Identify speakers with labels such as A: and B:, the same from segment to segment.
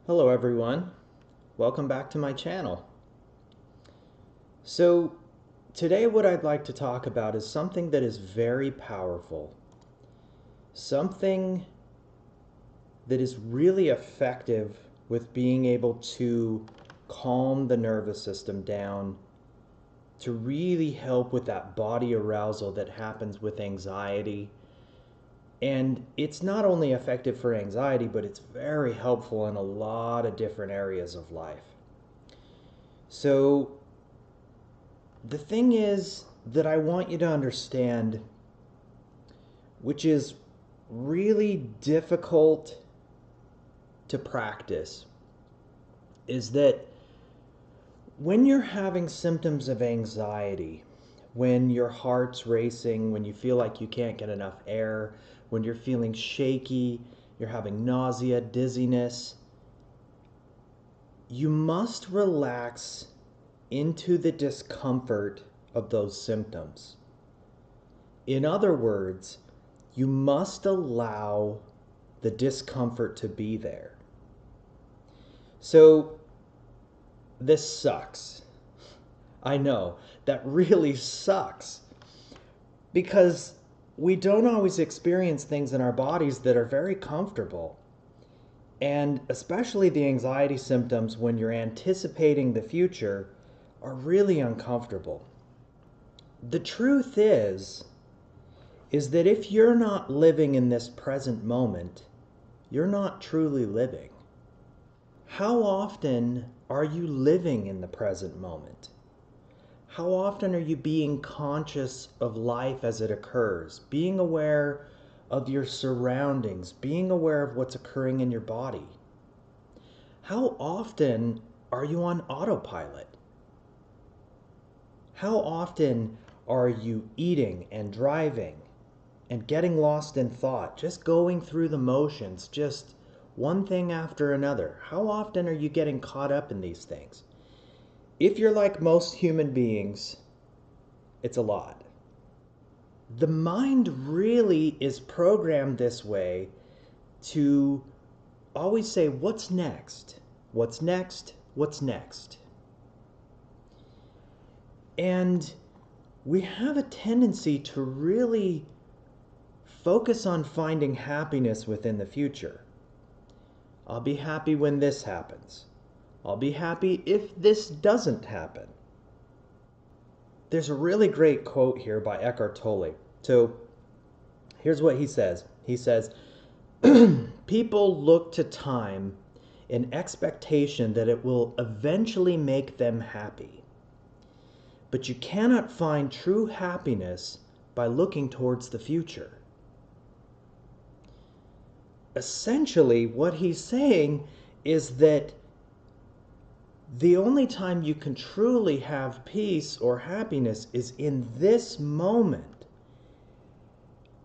A: Hello everyone, welcome back to my channel. So today what I'd like to talk about is something that is very powerful, something that is really effective with being able to calm the nervous system down, to really help with that body arousal that happens with anxiety. And it's not only effective for anxiety, but it's very helpful in a lot of different areas of life. So the thing is that I want you to understand, which is really difficult to practice, is that when you're having symptoms of anxiety, when your heart's racing, when you feel like you can't get enough air, when you're feeling shaky, you're having nausea, dizziness, you must relax into the discomfort of those symptoms. In other words, you must allow the discomfort to be there. So this sucks. I know, that really sucks. Because we don't always experience things in our bodies that are very comfortable. And especially the anxiety symptoms when you're anticipating the future are really uncomfortable. The truth is that if you're not living in this present moment, you're not truly living. How often are you living in the present moment? How often are you being conscious of life as it occurs, being aware of your surroundings, being aware of what's occurring in your body? How often are you on autopilot? How often are you eating and driving and getting lost in thought, just going through the motions, just one thing after another? How often are you getting caught up in these things? If you're like most human beings, it's a lot. The mind really is programmed this way to always say, what's next? What's next? What's next? And we have a tendency to really focus on finding happiness within the future. I'll be happy when this happens. I'll be happy if this doesn't happen. There's a really great quote here by Eckhart Tolle. So here's what he says. He says, people look to time in expectation that it will eventually make them happy. But you cannot find true happiness by looking towards the future. Essentially, what he's saying is that the only time you can truly have peace or happiness is in this moment.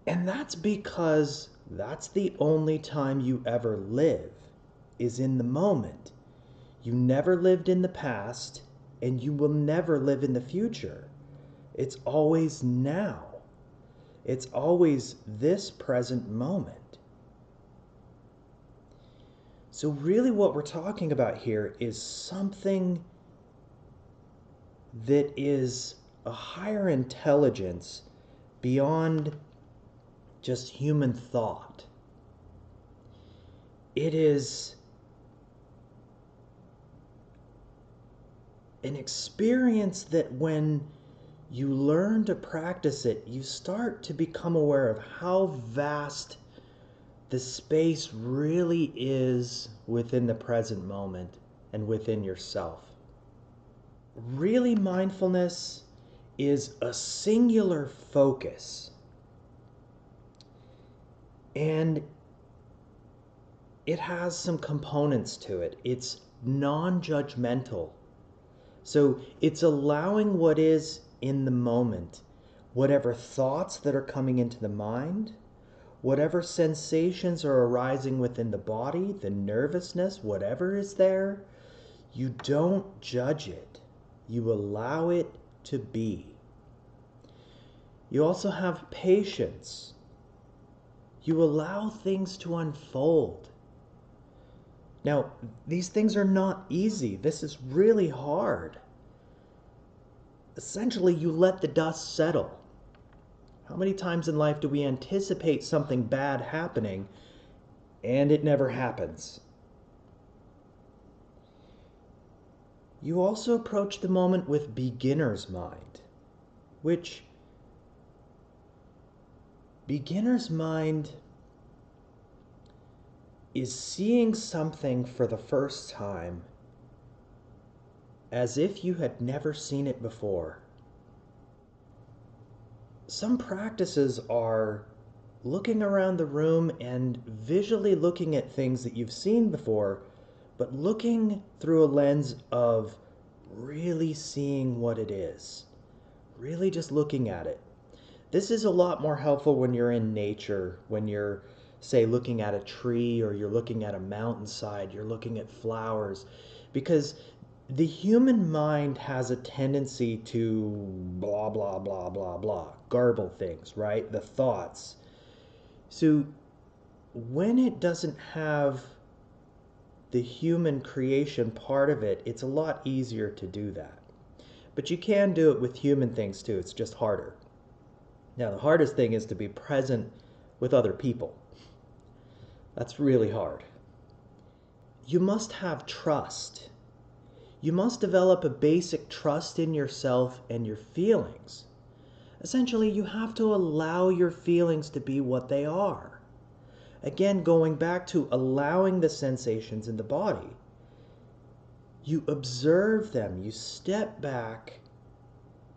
A: And that's because that's the only time you ever live, is in the moment. You never lived in the past, and you will never live in the future. It's always now. It's always this present moment. So really what we're talking about here is something that is a higher intelligence beyond just human thought. It is an experience that when you learn to practice it, you start to become aware of how vast the space really is within the present moment and within yourself. Really, mindfulness is a singular focus. And it has some components to it. It's non-judgmental. So it's allowing what is in the moment, whatever thoughts that are coming into the mind, whatever sensations are arising within the body, the nervousness, whatever is there, you don't judge it. You allow it to be. You also have patience. You allow things to unfold. Now, these things are not easy. This is really hard. Essentially, you let the dust settle. How many times in life do we anticipate something bad happening and it never happens? You also approach the moment with beginner's mind, which beginner's mind is seeing something for the first time as if you had never seen it before. Some practices are looking around the room and visually looking at things that you've seen before, but looking through a lens of really seeing what it is, really just looking at it. This is a lot more helpful when you're in nature, when you're, say, looking at a tree or you're looking at a mountainside, you're looking at flowers, because the human mind has a tendency to blah, blah, blah, blah, blah, garble things, right? The thoughts. So when it doesn't have the human creation part of it, it's a lot easier to do that. But you can do it with human things too, it's just harder. Now, the hardest thing is to be present with other people. That's really hard. You must have trust. You must develop a basic trust in yourself and your feelings. Essentially, you have to allow your feelings to be what they are. Again, going back to allowing the sensations in the body. You observe them, you step back,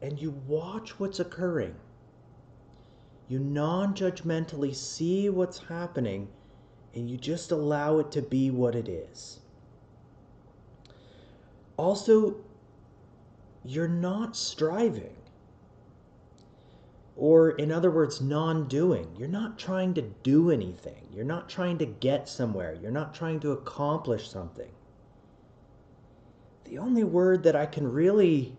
A: and you watch what's occurring. You non-judgmentally see what's happening, and you just allow it to be what it is. Also, you're not striving. Or, in other words, non-doing. You're not trying to do anything. You're not trying to get somewhere. You're not trying to accomplish something. The only word that I can really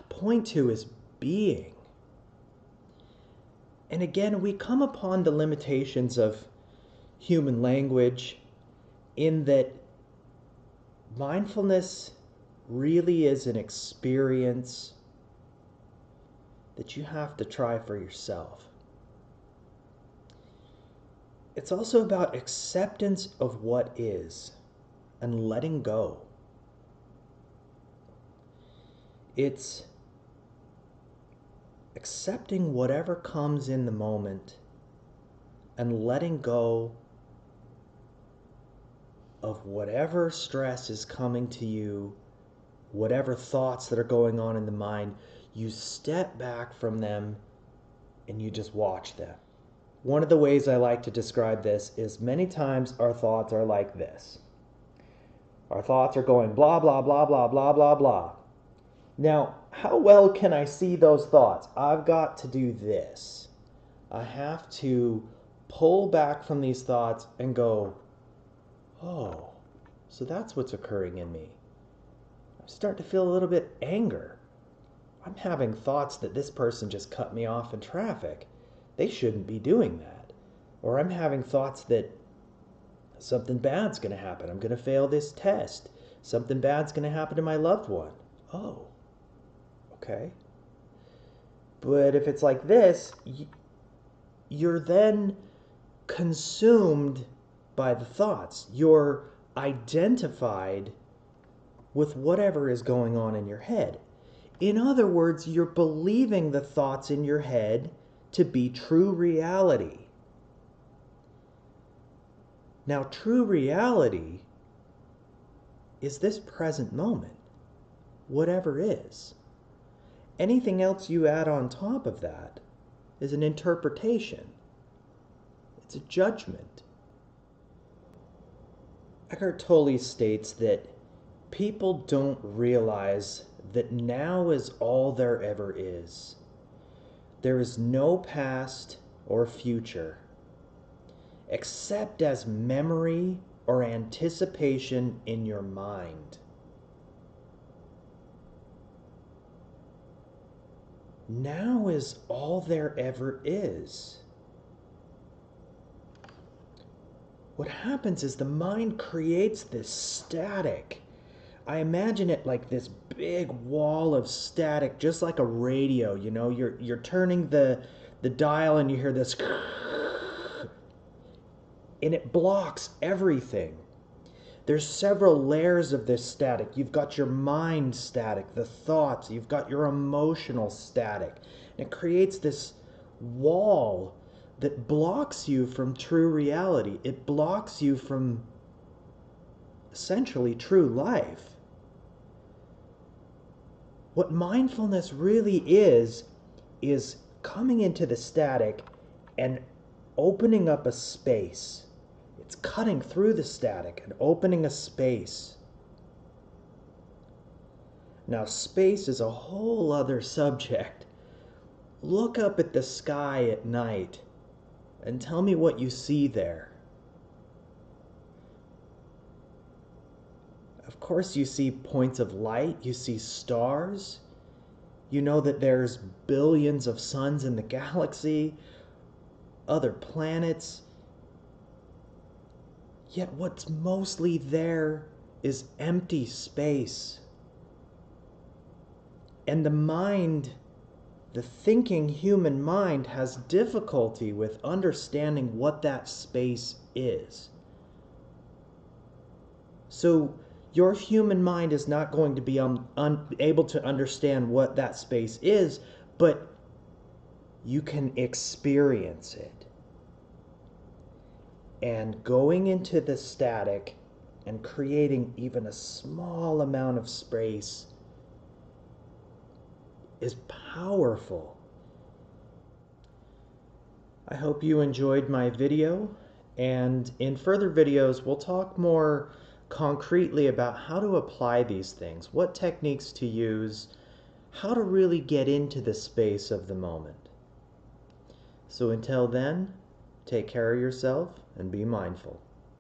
A: point to is being. And again, we come upon the limitations of human language in that mindfulness really is an experience that you have to try for yourself. It's also about acceptance of what is and letting go. It's accepting whatever comes in the moment and letting go of whatever stress is coming to you, whatever thoughts that are going on in the mind. You step back from them and you just watch them. One of the ways I like to describe this is many times our thoughts are like this. Our thoughts are going blah, blah, blah, blah, blah, blah, blah. Now, how well can I see those thoughts? I've got to do this. I have to pull back from these thoughts and go, oh, so that's what's occurring in me. I start to feel a little bit anger. I'm having thoughts that this person just cut me off in traffic. They shouldn't be doing that. Or I'm having thoughts that something bad's going to happen. I'm going to fail this test. Something bad's going to happen to my loved one. Oh, okay. But if it's like this, you're then consumed by the thoughts. You're identified with whatever is going on in your head. In other words, you're believing the thoughts in your head to be true reality. Now, true reality is this present moment, whatever is. Anything else you add on top of that is an interpretation. It's a judgment. Eckhart Tolle states that people don't realize that now is all there ever is. There is no past or future, except as memory or anticipation in your mind. Now is all there ever is. what happens is the mind creates this static. I imagine it like this big wall of static, just like a radio. You know, you're turning the dial and you hear this, and it blocks everything. There's several layers of this static. You've got your mind static, the thoughts, you've got your emotional static. And it creates this wall that blocks you from true reality. It blocks you from essentially true life. What mindfulness really is coming into the static and opening up a space. It's cutting through the static and opening a space. Now, space is a whole other subject. Look up at the sky at night and tell me what you see there. Of course, you see points of light, you see stars. You know that there's billions of suns in the galaxy, other planets. Yet what's mostly there is empty space. And the mind, the thinking human mind, has difficulty with understanding what that space is. So your human mind is not going to be able to understand what that space is, but you can experience it. And going into the static and creating even a small amount of space is powerful. I hope you enjoyed my video, and in further videos we'll talk more concretely about how to apply these things, what techniques to use, how to really get into the space of the moment. So until then, take care of yourself and be mindful.